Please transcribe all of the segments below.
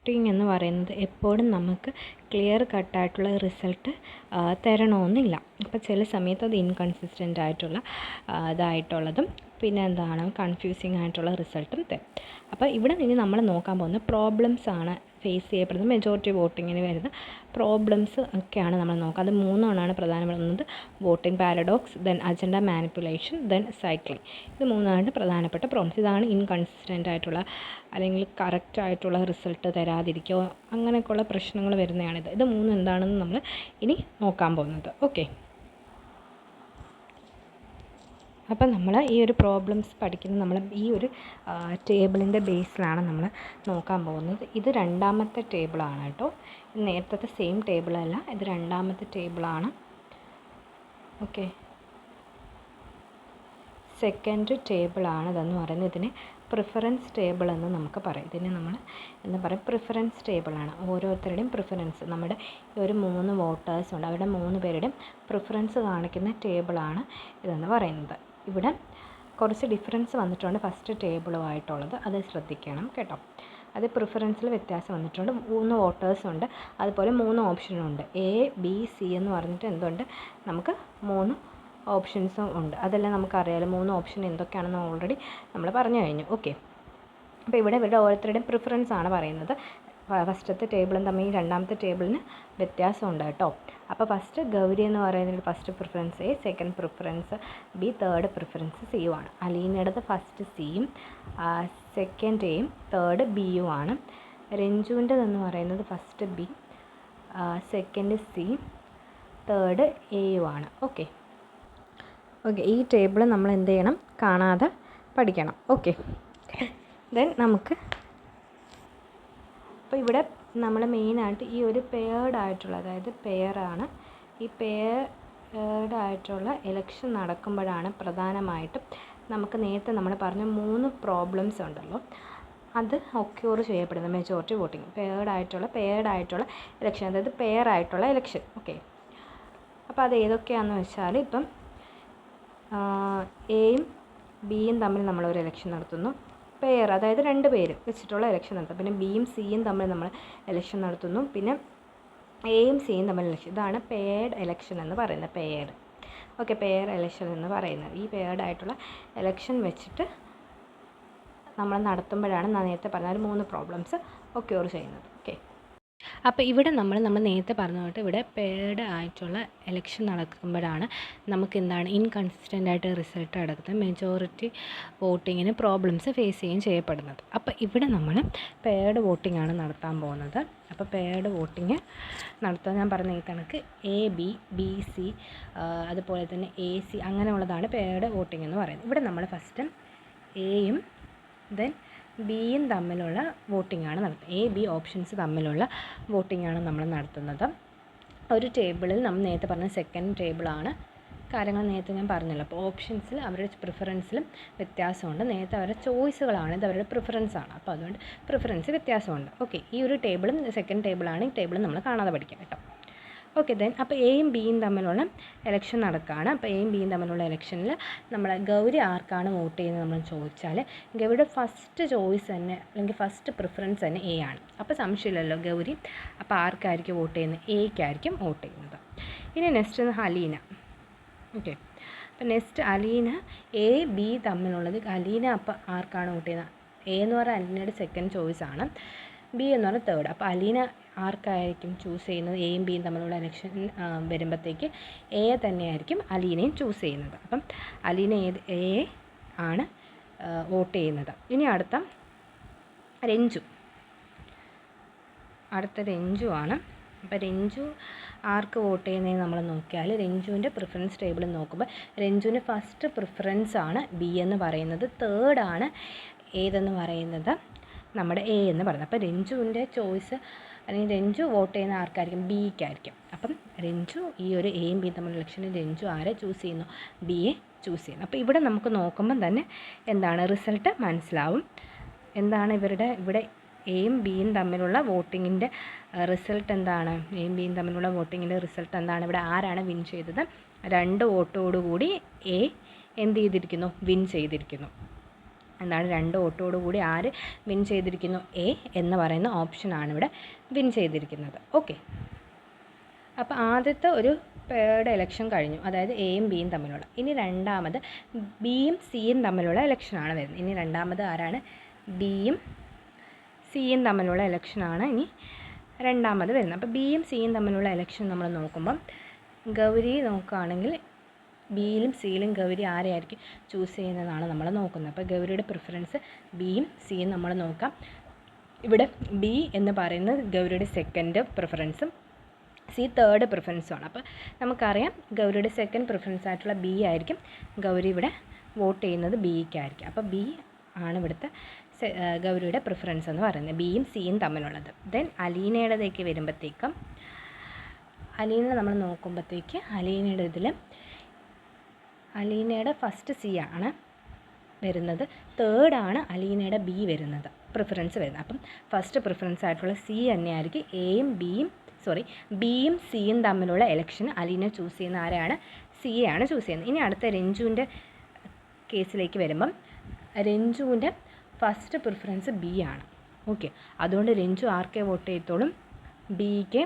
Voting എന്ന് പറയുന്നത് എപ്പോഴും നമുക്ക് ക്ലിയർ കട്ടായിട്ടുള്ള റിസൾട്ട് തരണമെന്നില്ല. അപ്പോൾ ചില സമയത്ത് അത് ഇൻകൺസിസ്റ്റൻ്റ് ആയിട്ടുള്ള ഇതായിട്ടുള്ളതും പിന്നെ എന്താണ് കൺഫ്യൂസിങ് ആയിട്ടുള്ള റിസൾട്ടും തരും. അപ്പോൾ ഇവിടെ നിന്ന് നമ്മൾ നോക്കാൻ പോകുന്ന പ്രോബ്ലംസ് ആണ് ഫേസ് ചെയ്യപ്പെടുന്നത്. മെജോറിറ്റി വോട്ടിങ്ങിന് വരുന്ന പ്രോബ്ലംസ് ഒക്കെയാണ് നമ്മൾ നോക്കുക. അത് മൂന്നെണ്ണമാണ് പ്രധാനപ്പെടുന്നത്: voting paradox, then agenda manipulation, then cycling. ഇത് മൂന്നാണ് പ്രധാനപ്പെട്ട പ്രോബ്ലംസ്. ഇതാണ് ഇൻകൺസിസ്റ്റൻ്റ് ആയിട്ടുള്ള അല്ലെങ്കിൽ കറക്റ്റ് ആയിട്ടുള്ള റിസൾട്ട് തരാതിരിക്കുക, അങ്ങനെയൊക്കെയുള്ള പ്രശ്നങ്ങൾ വരുന്നതാണിത്. ഇത് മൂന്നും എന്താണെന്ന് നമ്മൾ ഇനി നോക്കാൻ പോകുന്നത്. ഓക്കെ, അപ്പം നമ്മൾ ഈ ഒരു പ്രോബ്ലംസ് പഠിക്കുന്നത് നമ്മൾ ഈ ഒരു ടേബിളിൻ്റെ ബേസിലാണ് നമ്മൾ നോക്കാൻ പോകുന്നത്. ഇത് രണ്ടാമത്തെ ടേബിളാണ് കേട്ടോ. നേരത്തെ സെയിം ടേബിളല്ല, ഇത് രണ്ടാമത്തെ ടേബിളാണ്. ഓക്കെ, സെക്കൻഡ് ടേബിളാണ് ഇതെന്ന് പറയുന്നത്. ഇതിനെ പ്രിഫറൻസ് ടേബിൾ എന്ന് നമുക്ക് പറയാം. ഇതിനെ നമ്മൾ എന്താ പറയുക, പ്രിഫറൻസ് ടേബിളാണ്. ഓരോരുത്തരുടെയും പ്രിഫറൻസ്, നമ്മുടെ ഒരു 3 വോട്ടേഴ്സ് ഉണ്ട്, അവരുടെ 3 പേരുടെയും പ്രിഫറൻസ് കാണിക്കുന്ന ടേബിളാണ് ഇതെന്ന് പറയുന്നത്. ഇവിടെ കുറച്ച് ഡിഫറൻസ് വന്നിട്ടുണ്ട് ഫസ്റ്റ് ടേബിളുമായിട്ടുള്ളത്, അത് ശ്രദ്ധിക്കണം കേട്ടോ. അത് പ്രിഫറൻസിൽ വ്യത്യാസം വന്നിട്ടുണ്ട്. 3 വോട്ടേഴ്സ് ഉണ്ട്, അതുപോലെ 3 ഓപ്ഷനുണ്ട്. എ ബി സി എന്ന് പറഞ്ഞിട്ട് എന്തുണ്ട്, നമുക്ക് 3 ഓപ്ഷൻസും ഉണ്ട്. അതെല്ലാം നമുക്കറിയാമല്ലോ, 3 ഓപ്ഷൻ എന്തൊക്കെയാണെന്ന് ഓൾറെഡി നമ്മൾ പറഞ്ഞു കഴിഞ്ഞു. ഓക്കെ, അപ്പോൾ ഇവിടെ ഇവരുടെ ഓരോരുത്തരുടെയും പ്രിഫറൻസ് ആണ് പറയുന്നത്. ഫസ്റ്റത്തെ ടേബിളും തമ്മിൽ രണ്ടാമത്തെ ടേബിളിന് വ്യത്യാസമുണ്ട് കേട്ടോ. അപ്പോൾ ഫസ്റ്റ് ഗൗരി എന്ന് പറയുന്നത് first preference A, second preference B, third preference സിയും ആണ്. അലീനയുടേത് ഫസ്റ്റ് സിയും സെക്കൻഡ് എയും തേർഡ് ബിയും ആണ്. രഞ്ജുവിൻ്റെതെന്ന് പറയുന്നത് first B, second C, third എയും ആണ്. ഓക്കെ, ഈ ടേബിൾ നമ്മൾ എന്ത് ചെയ്യണം, കാണാതെ പഠിക്കണം. ഓക്കെ, ദെൻ നമുക്ക് അപ്പോൾ ഇവിടെ നമ്മൾ മെയിനായിട്ട് ഈ ഒരു പെയർഡ് ആയിട്ടുള്ള, അതായത് പെയറാണ്, ഈ പെയർഡ് ആയിട്ടുള്ള ഇലക്ഷൻ നടക്കുമ്പോഴാണ് പ്രധാനമായിട്ടും നമുക്ക് നേരത്തെ നമ്മൾ പറഞ്ഞ 3 പ്രോബ്ലംസ് ഉണ്ടല്ലോ അത് ഒക്യൂർ ചെയ്യപ്പെടുന്നത്. മെജോറിറ്റി വോട്ടിംഗ് പെയർഡ് ആയിട്ടുള്ള ഇലക്ഷൻ, അതായത് പെയർ ആയിട്ടുള്ള ഇലക്ഷൻ. ഓക്കെ, അപ്പോൾ അത് ഏതൊക്കെയാണെന്ന് വെച്ചാൽ, ഇപ്പം എയും ബിയും തമ്മിൽ നമ്മളൊരു ഇലക്ഷൻ നടത്തുന്നു, പെയർ അതായത് 2 പേര് വെച്ചിട്ടുള്ള ഇലക്ഷൻ നടത്തും. പിന്നെ ബിയും സിയും തമ്മിൽ നമ്മൾ ഇലക്ഷൻ നടത്തുന്നു, പിന്നെ എയും സിയും തമ്മിൽ ഇലക്ഷൻ. ഇതാണ് പെയർഡ് ഇലക്ഷൻ എന്ന് പറയുന്നത്. പെയർഡ്, ഓക്കെ, പെയർ ഇലക്ഷൻ എന്ന് പറയുന്നത് ഈ പെയർഡ് ആയിട്ടുള്ള ഇലക്ഷൻ വെച്ചിട്ട് നമ്മൾ നടത്തുമ്പോഴാണ് ഞാൻ നേരത്തെ പറഞ്ഞ 3 പ്രോബ്ലംസ് ഒക്യൂർ ചെയ്യുന്നത്. ഓക്കെ, അപ്പോൾ ഇവിടെ നമ്മൾ നേരത്തെ പറഞ്ഞിട്ട് ഇവിടെ പെയർഡ് ആയിട്ടുള്ള ഇലക്ഷൻ നടക്കുമ്പോഴാണ് നമുക്ക് എന്താണ് ഇൻകൺസിസ്റ്റൻ്റ് ആയിട്ട് റിസൾട്ട് നടക്കുന്നത്, മെജോറിറ്റി വോട്ടിങ്ങിന് പ്രോബ്ലംസ് ഫേസ് ചെയ്യുകയും ചെയ്യപ്പെടുന്നത്. അപ്പോൾ ഇവിടെ നമ്മൾ പെയർഡ് വോട്ടിംഗ് ആണ് നടത്താൻ പോകുന്നത്. അപ്പോൾ പെയർഡ് വോട്ടിങ് നടത്താൻ ഞാൻ പറഞ്ഞ ഈ കണക്ക് എ ബി, ബി സി, അതുപോലെ തന്നെ എ സി, അങ്ങനെയുള്ളതാണ് പെയർഡ് വോട്ടിംഗ് എന്ന് പറയുന്നത്. ഇവിടെ നമ്മൾ ഫസ്റ്റ് എയും ദെൻ ബിയും തമ്മിലുള്ള വോട്ടിംഗാണ് നടത്തുന്നത്. എ ബി ഓപ്ഷൻസ് തമ്മിലുള്ള വോട്ടിംഗാണ് നമ്മൾ നടത്തുന്നത്. ഒരു ടേബിളിൽ നമ്മൾ നേരത്തെ പറഞ്ഞ സെക്കൻഡ് ടേബിളാണ്. കാര്യങ്ങൾ നേരത്തെ ഞാൻ പറഞ്ഞല്ലോ. അപ്പോൾ ഓപ്ഷൻസിൽ അവരുടെ പ്രിഫറൻസിലും വ്യത്യാസമുണ്ട്. നേരത്തെ അവരുടെ ചോയ്സുകളാണ്, ഇത് അവരുടെ പ്രിഫറൻസാണ്. അപ്പോൾ അതുകൊണ്ട് പ്രിഫറൻസ് വ്യത്യാസമുണ്ട്. ഓക്കെ, ഈ ഒരു ടേബിളും സെക്കൻഡ് ടേബിളാണ്. ഈ ടേബിളും നമ്മൾ കാണാതെ പഠിക്കാം കേട്ടോ. ഓക്കെ, ദെൻ അപ്പോൾ എയും ബിയും തമ്മിലുള്ള ഇലക്ഷൻ നടക്കുകയാണ്. അപ്പോൾ എയും ബിയും തമ്മിലുള്ള ഇലക്ഷനിൽ നമ്മൾ ഗൗരി ആർക്കാണ് വോട്ട് ചെയ്യുന്നത് നമ്മൾ ചോദിച്ചാൽ, ഗൗരിയുടെ ഫസ്റ്റ് ചോയ്സ് തന്നെ അല്ലെങ്കിൽ ഫസ്റ്റ് പ്രിഫറൻസ് തന്നെ എ ആണ്. അപ്പോൾ സംശയമില്ലല്ലോ ഗൗരി അപ്പോൾ ആർക്കായിരിക്കും വോട്ട് ചെയ്യുന്നത്, എക്കായിരിക്കും വോട്ട് ചെയ്യുന്നത്. ഇനി നെക്സ്റ്റ് അലീന. ഓക്കെ, അപ്പോൾ നെക്സ്റ്റ് അലീന, എ ബി തമ്മിലുള്ളത് അലീന അപ്പോൾ ആർക്കാണ് വോട്ട് ചെയ്യുന്നത്, എ എന്ന് പറഞ്ഞാൽ അലീനയുടെ സെക്കൻഡ് ചോയ്സാണ്, ബി എന്ന് പറഞ്ഞാൽ തേർഡ്. അപ്പോൾ അലീന ആർക്കായിരിക്കും ചൂസ് ചെയ്യുന്നത്, എയും ബിയും തമ്മിലുള്ള ഇലക്ഷൻ വരുമ്പോഴത്തേക്ക് എ തന്നെയായിരിക്കും അലീനയും ചൂസ് ചെയ്യുന്നത്. അപ്പം അലീന എ ആണ് വോട്ട് ചെയ്യുന്നത്. ഇനി അടുത്ത രഞ്ജു ആണ്. അപ്പോൾ രഞ്ജു ആർക്ക് വോട്ട് ചെയ്യുന്നതെന്ന് നമ്മൾ നോക്കിയാൽ, രഞ്ജുവിൻ്റെ പ്രിഫറൻസ് ടേബിൾ നോക്കുമ്പോൾ രഞ്ജുവിൻ്റെ ഫസ്റ്റ് പ്രിഫറൻസ് ആണ് ബി എന്ന് പറയുന്നത്, തേർഡാണ് ഏതെന്ന് പറയുന്നത് നമ്മുടെ എ എന്ന് പറയുന്നത്. അപ്പോൾ രഞ്ജുവിൻ്റെ ചോയ്സ് അല്ലെങ്കിൽ രഞ്ജു വോട്ട് ചെയ്യുന്ന ആർക്കായിരിക്കും, ബിക്കായിരിക്കും. അപ്പം രഞ്ജു ഈ ഒരു എയും ബിയും തമ്മിലുള്ള ഇലക്ഷനിൽ രഞ്ജു ആരെ ചൂസ് ചെയ്യുന്നു, ബിയെ ചൂസ് ചെയ്യുന്നു. അപ്പോൾ ഇവിടെ നമുക്ക് നോക്കുമ്പം തന്നെ എന്താണ് റിസൾട്ട് മനസ്സിലാവും. എന്താണ് ഇവിടെ എയും ബിയും തമ്മിലുള്ള വോട്ടിങ്ങിൻ്റെ റിസൾട്ട് എന്താണ്, എയും ബിയും തമ്മിലുള്ള വോട്ടിങ്ങിൻ്റെ റിസൾട്ട് എന്താണ്, ഇവിടെ ആരാണ് വിൻ ചെയ്തത്, 2 വോട്ടോടുകൂടി എ എന്ത് ചെയ്തിരിക്കുന്നു, വിൻ ചെയ്തിരിക്കുന്നു. എന്താണ് 2 വോട്ടോടു കൂടി ആര് വിൻ ചെയ്തിരിക്കുന്നു? എ എന്ന് പറയുന്ന ഓപ്ഷനാണ് ഇവിടെ വിൻ ചെയ്തിരിക്കുന്നത്. ഓക്കെ, അപ്പോൾ ആദ്യത്തെ ഒരു പേർഡ് എലക്ഷൻ കഴിഞ്ഞു, അതായത് എയും ബിയും തമ്മിലുള്ള. ഇനി രണ്ടാമത് ബിയും സിയും തമ്മിലുള്ള എലക്ഷനാണ് വരുന്നത്. ഇനി രണ്ടാമത് ആരാണ്? ബിയും സിയും തമ്മിലുള്ള എലക്ഷനാണ് ഇനി രണ്ടാമത് വരുന്നത്. അപ്പോൾ ബിയും സിയും തമ്മിലുള്ള എലക്ഷൻ നമ്മൾ നോക്കുമ്പം ഗൗരി നോക്കുകയാണെങ്കിൽ ബിയിലും സിയിലും ഗൗരി ആരെയായിരിക്കും ചൂസ് ചെയ്യുന്നതാണ് നമ്മൾ നോക്കുന്നത്. അപ്പോൾ ഗൗരിയുടെ പ്രിഫറൻസ് ബിയും സിയും നമ്മൾ നോക്കാം. ഇവിടെ ബി എന്ന് പറയുന്നത് ഗൗരിയുടെ സെക്കൻഡ് പ്രിഫറൻസും സി തേർഡ് പ്രിഫറൻസുമാണ്. അപ്പോൾ നമുക്കറിയാം ഗൗരിയുടെ സെക്കൻഡ് പ്രിഫറൻസ് ആയിട്ടുള്ള ബി ആയിരിക്കും ഗൗരി ഇവിടെ വോട്ട് ചെയ്യുന്നത് ബിക്കായിരിക്കും. അപ്പോൾ ബി ആണ് ഇവിടുത്തെ ഗൗരിയുടെ പ്രിഫറൻസ് എന്ന് പറയുന്നത്, ബിയും സിയും തമ്മിലുള്ളത്. ദെൻ അലീനയുടേതേക്ക് വരുമ്പോഴത്തേക്കും അലീന നമ്മൾ നോക്കുമ്പോഴത്തേക്ക് അലീനയുടെ ഫസ്റ്റ് സി ആണ് വരുന്നത്, തേർഡാണ് അലീനയുടെ ബി വരുന്നത്, പ്രിഫറൻസ് വരുന്നത്. അപ്പം ഫസ്റ്റ് പ്രിഫറൻസ് ആയിട്ടുള്ള സി തന്നെയായിരിക്കും ബിയും സിയും തമ്മിലുള്ള എലക്ഷന് അലീന ചൂസ് ചെയ്യുന്ന ആരാണ്? സിയെയാണ് ചൂസ് ചെയ്യുന്നത്. ഇനി അടുത്ത രഞ്ജുവിൻ്റെ കേസിലേക്ക് വരുമ്പം രഞ്ജുവിൻ്റെ ഫസ്റ്റ് പ്രിഫറൻസ് ബി ആണ്. ഓക്കെ, അതുകൊണ്ട് രഞ്ജു ആർക്കേ വോട്ട് ചെയ്യത്തോളും? ബിക്ക്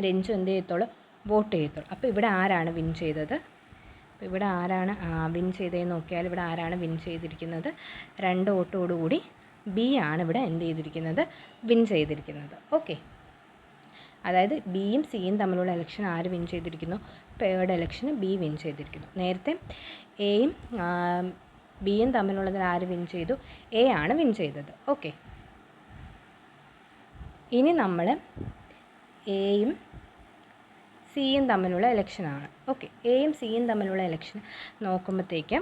രഞ്ജു എന്ത് ചെയ്യത്തോളും? വോട്ട് ചെയ്യത്തോളും. അപ്പോൾ ഇവിടെ ആരാണ് വിൻ ചെയ്തത്? അപ്പോൾ ഇവിടെ ആരാണ് വിൻ ചെയ്തതെന്ന് നോക്കിയാൽ ഇവിടെ ആരാണ് വിൻ ചെയ്തിരിക്കുന്നത്? 2 വോട്ടോടുകൂടി ബി ആണ് ഇവിടെ എന്ത് ചെയ്തിരിക്കുന്നത്? വിൻ ചെയ്തിരിക്കുന്നത്. ഓക്കെ, അതായത് ബിയും സിയും തമ്മിലുള്ള എലക്ഷൻ ആര് വിൻ ചെയ്തിരിക്കുന്നു? പേർഡ് എലക്ഷന് ബി വിൻ ചെയ്തിരിക്കുന്നു. നേരത്തെ എയും ബിയും തമ്മിലുള്ളതിൽ ആര് വിൻ ചെയ്തു? എ ആണ് വിൻ ചെയ്തത്. ഓക്കെ, ഇനി നമ്മൾ എയും സിയും തമ്മിലുള്ള എലക്ഷനാണ്. ഓക്കെ, എയും സിയും തമ്മിലുള്ള എലക്ഷൻ നോക്കുമ്പോഴത്തേക്ക്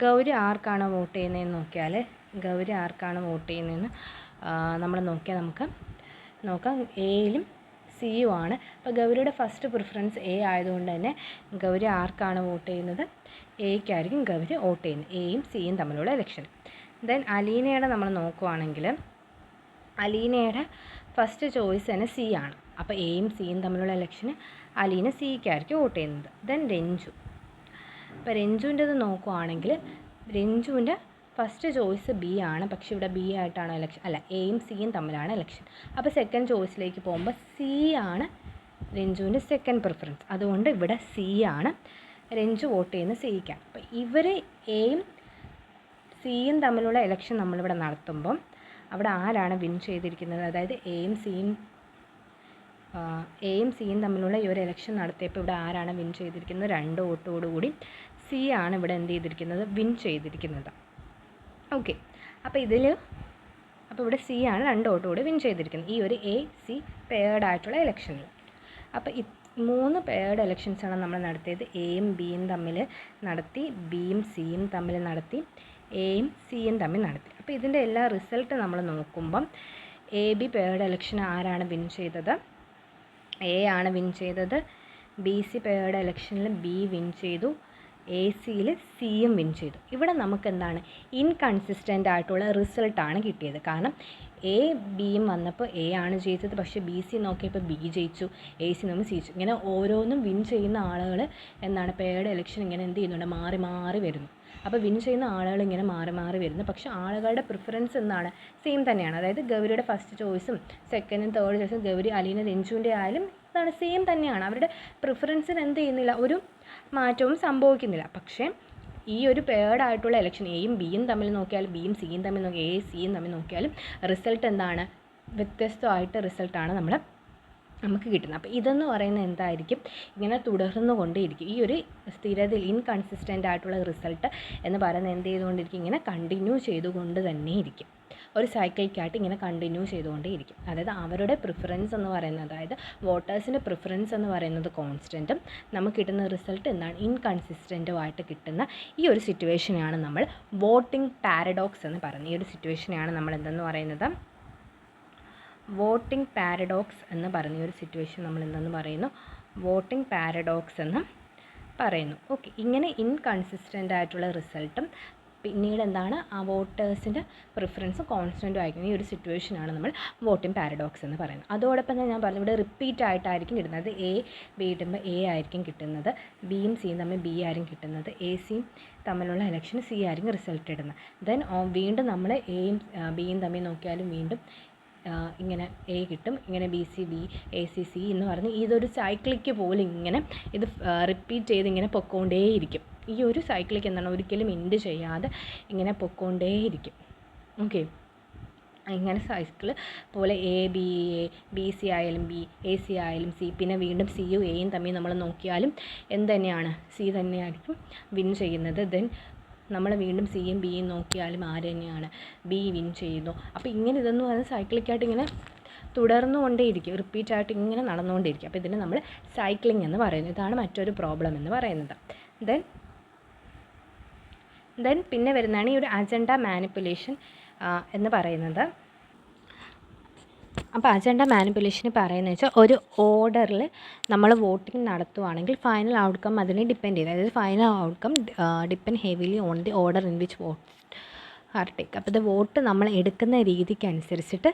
ഗൗരി ആർക്കാണ് വോട്ട് ചെയ്യുന്നതെന്ന് നോക്കിയാൽ നമ്മൾ നോക്കിയാൽ നമുക്ക് നോക്കാം എയിലും സിയും ആണ്. അപ്പോൾ ഗൗരിയുടെ ഫസ്റ്റ് പ്രിഫറൻസ് എ ആയതുകൊണ്ട് തന്നെ ഗൗരി ആർക്കാണ് വോട്ട് ചെയ്യുന്നത്? എക്കായിരിക്കും ഗൗരി വോട്ട് ചെയ്യുന്നത്, എയും സിയും തമ്മിലുള്ള എലക്ഷൻ. ദെൻ അലീനയുടെ നമ്മൾ നോക്കുവാണെങ്കിൽ അലീനയുടെ ഫസ്റ്റ് ചോയ്സ് തന്നെ സി ആണ്. അപ്പോൾ എയും സിയും തമ്മിലുള്ള എലക്ഷന് അലീന സിക്കായിരിക്കും വോട്ട് ചെയ്യുന്നത്. ദെൻ രഞ്ജു. അപ്പോൾ രഞ്ജുവിൻ്റെത് നോക്കുവാണെങ്കിൽ രഞ്ജുവിൻ്റെ ഫസ്റ്റ് ചോയ്സ് ബി ആണ്, പക്ഷേ ഇവിടെ ബി ആയിട്ടാണ് എലക്ഷൻ, അല്ല എയും സിയും തമ്മിലാണ് എലക്ഷൻ. അപ്പോൾ സെക്കൻഡ് ചോയ്സിലേക്ക് പോകുമ്പോൾ സി ആണ് രഞ്ജുവിൻ്റെ സെക്കൻഡ് പ്രിഫറൻസ്, അതുകൊണ്ട് ഇവിടെ സി ആണ് രഞ്ജു വോട്ട് ചെയ്യുന്ന സിക്കാണ്. അപ്പോൾ ഇവർ എയും സിയും തമ്മിലുള്ള എലക്ഷൻ നമ്മളിവിടെ നടത്തുമ്പം അവിടെ ആരാണ് വിൻ ചെയ്തിരിക്കുന്നത്? അതായത് എയും സിയും തമ്മിലുള്ള ഈ ഒരു എലക്ഷൻ നടത്തിയപ്പോൾ ഇവിടെ ആരാണ് വിൻ ചെയ്തിരിക്കുന്നത്? 2 വോട്ടോടുകൂടി സി ആണ് ഇവിടെ എന്ത് ചെയ്തിരിക്കുന്നത്? വിൻ ചെയ്തിരിക്കുന്നത്. ഓക്കെ, അപ്പോൾ ഇവിടെ സി ആണ് 2 വോട്ടോടുകൂടി വിൻ ചെയ്തിരിക്കുന്നത് ഈ ഒരു എ സി പെയർഡ് ആയിട്ടുള്ള എലക്ഷനിൽ. അപ്പോൾ 3 പെയർഡ് എലക്ഷൻസാണ് നമ്മൾ നടത്തിയത്. എയും ബിയും തമ്മിൽ നടത്തി, ബിയും സിയും തമ്മിൽ നടത്തി, എയും സിയും തമ്മിൽ നടത്തി. അപ്പോൾ ഇതിൻ്റെ എല്ലാ റിസൾട്ട് നമ്മൾ നോക്കുമ്പം എ ബി പെയർഡ് എലക്ഷൻ ആരാണ് വിൻ ചെയ്തത്? എ ആണ് വിൻ ചെയ്തത്. ബി സി പെയർഡ് എലക്ഷനിൽ ബി വിൻ ചെയ്തു, എ സിയിൽ സിയും വിൻ ചെയ്തു. ഇവിടെ നമുക്ക് എന്താണ് ഇൻകൺസിസ്റ്റൻ്റ് ആയിട്ടുള്ള റിസൾട്ടാണ് കിട്ടിയത്. കാരണം എ ബിയും വന്നപ്പോൾ എ ആണ് ജയിച്ചത്, പക്ഷേ ബി സി നോക്കിയപ്പോൾ ബി ജയിച്ചു, എ സി നമ്മൾ സി ജയിച്ചു. ഇങ്ങനെ ഓരോന്നും വിൻ ചെയ്യുന്ന ആളുകൾ എന്താണ് പെയർഡ് എലക്ഷൻ ഇങ്ങനെ എന്ത് ചെയ്യുന്നുണ്ട്? മാറി മാറി വരുന്നു. അപ്പോൾ വിൻ ചെയ്യുന്ന ആളുകൾ ഇങ്ങനെ മാറി മാറി വരുന്നു, പക്ഷേ ആളുകളുടെ പ്രിഫറൻസ് എന്താണ്? സെയിം തന്നെയാണ്. അതായത് ഗൗരിയുടെ ഫസ്റ്റ് ചോയ്സും സെക്കൻഡും തേർഡ് ചോയ്സും ഗൗരി അലീന രഞ്ജുവിൻ്റെ ആയാലും ഇതാണ് സെയിം തന്നെയാണ്. അവരുടെ പ്രിഫറൻസിന് എന്ത് ചെയ്യുന്നില്ല? ഒരു മാറ്റവും സംഭവിക്കുന്നില്ല. പക്ഷേ ഈ ഒരു പെയർഡ് ആയിട്ടുള്ള എലക്ഷൻ എയും ബിയും തമ്മിൽ നോക്കിയാലും ബിയും സിയും തമ്മിൽ നോക്കിയാൽ എയും സിയും തമ്മിൽ നോക്കിയാലും റിസൾട്ട് എന്താണ്? വ്യത്യസ്തമായിട്ട് റിസൾട്ടാണ് നമുക്ക് കിട്ടുന്നത്. അപ്പോൾ ഇതെന്ന് പറയുന്നത് എന്തായിരിക്കും? ഇങ്ങനെ തുടർന്നു കൊണ്ടേയിരിക്കും. ഈ ഒരു സ്ഥിരതയിൽ ഇൻകൺസിസ്റ്റൻ്റ് ആയിട്ടുള്ള റിസൾട്ട് എന്ന് പറയുന്നത് എന്ത് ചെയ്തുകൊണ്ടിരിക്കും? ഇങ്ങനെ കണ്ടിന്യൂ ചെയ്തുകൊണ്ട് തന്നെ ഇരിക്കും. ഒരു സൈക്കിൾക്കായിട്ട് ഇങ്ങനെ കണ്ടിന്യൂ ചെയ്തുകൊണ്ടേയിരിക്കും. അതായത് അവരുടെ പ്രിഫറൻസ് എന്ന് പറയുന്നത്, അതായത് വോട്ടേഴ്സിൻ്റെ പ്രിഫറൻസ് എന്ന് പറയുന്നത് കോൺസ്റ്റൻറ്റും നമുക്ക് കിട്ടുന്ന റിസൾട്ട് എന്താണ്? ഇൻകൺസിസ്റ്റൻറ്റുമായിട്ട് കിട്ടുന്ന ഈ ഒരു സിറ്റുവേഷനെയാണ് നമ്മൾ വോട്ടിംഗ് പാരഡോക്സ് എന്ന് പറയുന്നത്. ഈ ഒരു സിറ്റുവേഷനെയാണ് നമ്മൾ എന്തെന്ന് പറയുന്നത്? വോട്ടിംഗ് പാരഡോക്സ് എന്ന് പറയുന്ന ഈ ഒരു സിറ്റുവേഷൻ നമ്മൾ എന്തെന്ന് പറയുന്നു? വോട്ടിംഗ് പാരഡോക്സ് എന്ന് പറയുന്നു. ഓക്കെ, ഇങ്ങനെ ഇൻകൺസിസ്റ്റൻ്റ് ആയിട്ടുള്ള റിസൾട്ടും പിന്നീട് എന്താണ് ആ വോട്ടേഴ്സിൻ്റെ പ്രിഫറൻസ് കോൺസ്റ്റൻറ്റും ആയിരിക്കും. ഈ ഒരു സിറ്റുവേഷനാണ് നമ്മൾ വോട്ടിംഗ് പാരഡോക്സ് എന്ന് പറയുന്നത്. അതോടൊപ്പം തന്നെ ഞാൻ പറഞ്ഞു ഇവിടെ റിപ്പീറ്റ് ആയിട്ടായിരിക്കും കിട്ടുന്നത്. എ ബി ഇടുമ്പോൾ എ ആയിരിക്കും കിട്ടുന്നത്, ബിയും സിയും തമ്മിൽ ബി ആയിരിക്കും കിട്ടുന്നത്, എ സിയും തമ്മിലുള്ള ഇലക്ഷന് സി ആയിരിക്കും റിസൾട്ട് ഇടുന്നത്. ദെൻ വീണ്ടും നമ്മൾ എയും ബിയും തമ്മിൽ നോക്കിയാലും വീണ്ടും ഇങ്ങനെ എ കിട്ടും, ഇങ്ങനെ B C B, A C C എന്ന് പറഞ്ഞ് ഇതൊരു സൈക്ലിക്ക് പോലെ ഇങ്ങനെ ഇത് റിപ്പീറ്റ് ചെയ്ത് ഇങ്ങനെ പൊക്കോണ്ടേയിരിക്കും. ഈ ഒരു സൈക്ലിക്ക് എന്താണ് ഒരിക്കലും എൻഡ് ചെയ്യാതെ ഇങ്ങനെ പൊക്കോണ്ടേയിരിക്കും. ഓക്കെ, ഇങ്ങനെ സൈക്കിൾ പോലെ A B A, B C ആയാലും ബി, എ സി ആയാലും സി, പിന്നെ വീണ്ടും സിയും എയും തമ്മിൽ നമ്മൾ നോക്കിയാലും എന്ത് തന്നെയാണ്, സി തന്നെയായിരിക്കും വിൻ ചെയ്യുന്നത്. ദെൻ നമ്മൾ വീണ്ടും സിയും ബിയും നോക്കിയാലും ആര് തന്നെയാണ്, ബി വിൻ ചെയ്യുന്നു. അപ്പോൾ ഇങ്ങനെ ഇതെന്ന് പറയുന്നത് സൈക്ലിക്കായിട്ട് ഇങ്ങനെ തുടർന്നുകൊണ്ടേയിരിക്കും, റിപ്പീറ്റായിട്ട് ഇങ്ങനെ നടന്നുകൊണ്ടേയിരിക്കും. അപ്പോൾ ഇതിന് നമ്മൾ സൈക്ലിംഗ് എന്ന് പറയുന്നത്. ഇതാണ് മറ്റൊരു പ്രോബ്ലം എന്ന് പറയുന്നത്. ദെൻ പിന്നെ വരുന്നതാണ് ഈ ഒരു അജണ്ട മാനിപ്പുലേഷൻ എന്ന് പറയുന്നത്. അപ്പോൾ അജണ്ട മാനിപ്പുലേഷന് പറയുന്നത് വെച്ചാൽ ഒരു ഓർഡറിൽ നമ്മൾ വോട്ടിംഗ് നടത്തുവാണെങ്കിൽ ഫൈനൽ ഔട്ട്കം അതിനെ ഡിപ്പെൻഡ് ചെയ്ത്, അതായത് final outcome depend heavily on the order in which vote are take. അപ്പോൾ ഇത് വോട്ട് നമ്മൾ എടുക്കുന്ന രീതിക്ക് അനുസരിച്ചിട്ട്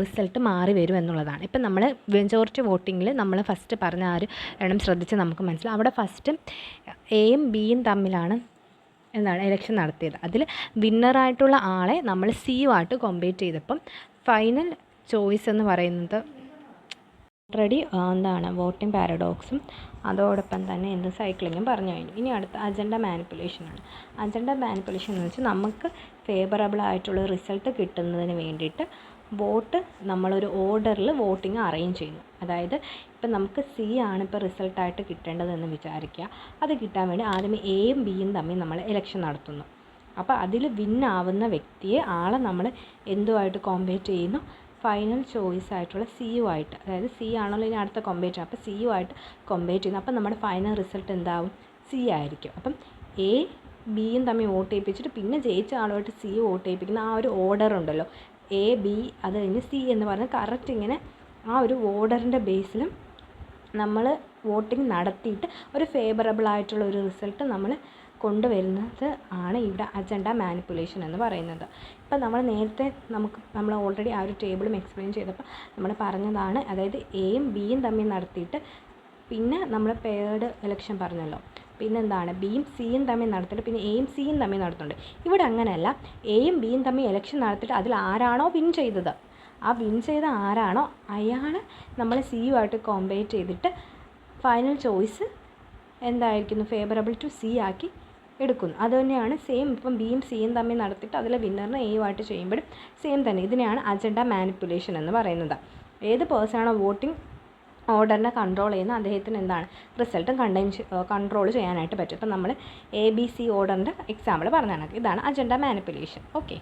റിസൾട്ട് മാറി വരും എന്നുള്ളതാണ്. ഇപ്പം നമ്മൾ മെജോറിറ്റി വോട്ടിങ്ങിൽ നമ്മൾ ഫസ്റ്റ് പറഞ്ഞ ആ ഒരു എണ്ണം ശ്രദ്ധിച്ച് നമുക്ക് മനസ്സിലാവും. അവിടെ ഫസ്റ്റ് എയും ബിയും തമ്മിലാണ് ഇലക്ഷൻ നടത്തിയത്. അതിൽ വിന്നറായിട്ടുള്ള ആളെ നമ്മൾ സിയുമായിട്ട് കോമ്പീറ്റ് ചെയ്തപ്പം ഫൈനൽ ചോയ്സ് എന്ന് പറയുന്നത് ഓൾറെഡി വോട്ടിംഗ് പാരഡോക്സും അതോടൊപ്പം തന്നെ സൈക്ലിങ്ങും പറഞ്ഞു കഴിഞ്ഞു. ഇനി അടുത്ത അജണ്ട മാനിപ്പുലേഷനാണ്. അജണ്ട മാനിപ്പുലേഷൻ എന്ന് വെച്ചാൽ നമുക്ക് ഫേവറബിൾ ആയിട്ടുള്ള റിസൾട്ട് കിട്ടുന്നതിന് വേണ്ടിയിട്ട് വോട്ട് നമ്മളൊരു ഓർഡറിൽ വോട്ടിംഗ് അറേഞ്ച് ചെയ്യുന്നു. അതായത് ഇപ്പം നമുക്ക് സി ആണ് ഇപ്പോൾ റിസൾട്ടായിട്ട് കിട്ടേണ്ടതെന്ന് വിചാരിക്കുക. അത് കിട്ടാൻ വേണ്ടി ആദ്യമേ എയും ബിയും തമ്മിൽ നമ്മൾ ഇലക്ഷൻ നടത്തുന്നു. അപ്പോൾ അതിൽ വിന്നാവുന്ന വ്യക്തിയെ ആളെ നമ്മൾ എന്തുമായിട്ട് കോമ്പീറ്റ് ചെയ്യുന്നു, ഫൈനൽ ചോയ്സ് ആയിട്ടുള്ള സിയുമായിട്ട്, അതായത് സി ആണല്ലോ ഇനി അടുത്ത കോമ്പീറ്റ്, അപ്പോൾ സിയുമായിട്ട് കോമ്പീറ്റ് ചെയ്യുന്നു. അപ്പം നമ്മുടെ ഫൈനൽ റിസൾട്ട് എന്താവും, സി ആയിരിക്കും. അപ്പം എ ബിയും തമ്മിൽ വോട്ട് ചെയ്യിപ്പിച്ചിട്ട് പിന്നെ ജയിച്ച ആളുമായിട്ട് സി വോട്ട് ചെയ്യിപ്പിക്കുന്ന ആ ഒരു ഓർഡർ ഉണ്ടല്ലോ, എ ബി അത് കഴിഞ്ഞ് സി എന്ന് പറഞ്ഞാൽ കറക്റ്റ് ഇങ്ങനെ ആ ഒരു ഓർഡറിൻ്റെ ബേസിലും നമ്മൾ വോട്ടിംഗ് നടത്തിയിട്ട് ഒരു ഫേവറബിൾ ആയിട്ടുള്ള ഒരു റിസൾട്ട് നമ്മൾ കൊണ്ടുവരുന്നത് ആണ് ഇവിടെ അജണ്ട മാനിപ്പുലേഷൻ എന്ന് പറയുന്നത്. ഇപ്പം നമ്മൾ നേരത്തെ നമ്മൾ ഓൾറെഡി ആ ഒരു ടേബിളും എക്സ്പ്ലെയിൻ ചെയ്തപ്പോൾ നമ്മൾ പറഞ്ഞതാണ്, അതായത് എയും ബിയും തമ്മിൽ നടത്തിയിട്ട് പിന്നെ നമ്മൾ പെയർഡ് ഇലക്ഷൻ പറഞ്ഞല്ലോ, പിന്നെന്താണ് ബിയും സിയും തമ്മിൽ നടത്തിയിട്ട് പിന്നെ എയും സിയും തമ്മിൽ നടത്തുന്നുണ്ട്. ഇവിടെ അങ്ങനെയല്ല, എയും ബിയും തമ്മിൽ ഇലക്ഷൻ നടത്തിയിട്ട് അതിൽ ആരാണോ വിൻ ചെയ്തത്, ആ വിൻ ചെയ്ത ആരാണോ അയാൾ നമ്മൾ സിയുമായിട്ട് കോമ്പീറ്റ് ചെയ്തിട്ട് ഫൈനൽ ചോയ്സ് എന്തായിരിക്കുന്നു, ഫേവറബിൾ ടു സി ആക്കി എടുക്കുന്നു. അതുതന്നെയാണ് സെയിം ഇപ്പം ബിയും സിയും തമ്മിൽ നടത്തിയിട്ട് അതിലെ വിന്നറിനെ എയുമായിട്ട് ചെയ്യുമ്പോഴും സെയിം തന്നെ. ഇതിനെയാണ് അജണ്ട മാനിപ്പുലേഷൻ എന്ന് പറയുന്നത്. ഏത് പേഴ്സണാണോ വോട്ടിംഗ് ഓർഡറിനെ കൺട്രോൾ ചെയ്യുന്ന അദ്ദേഹത്തിന് റിസൾട്ടും കൺട്രോൾ ചെയ്യാനായിട്ട് പറ്റും. ഇപ്പം നമ്മൾ എ ബി സി ഓർഡറിൻ്റെ എക്സാമ്പിൾ പറഞ്ഞാണ്. ഇതാണ് അജണ്ട മാനിപ്പുലേഷൻ. ഓക്കെ.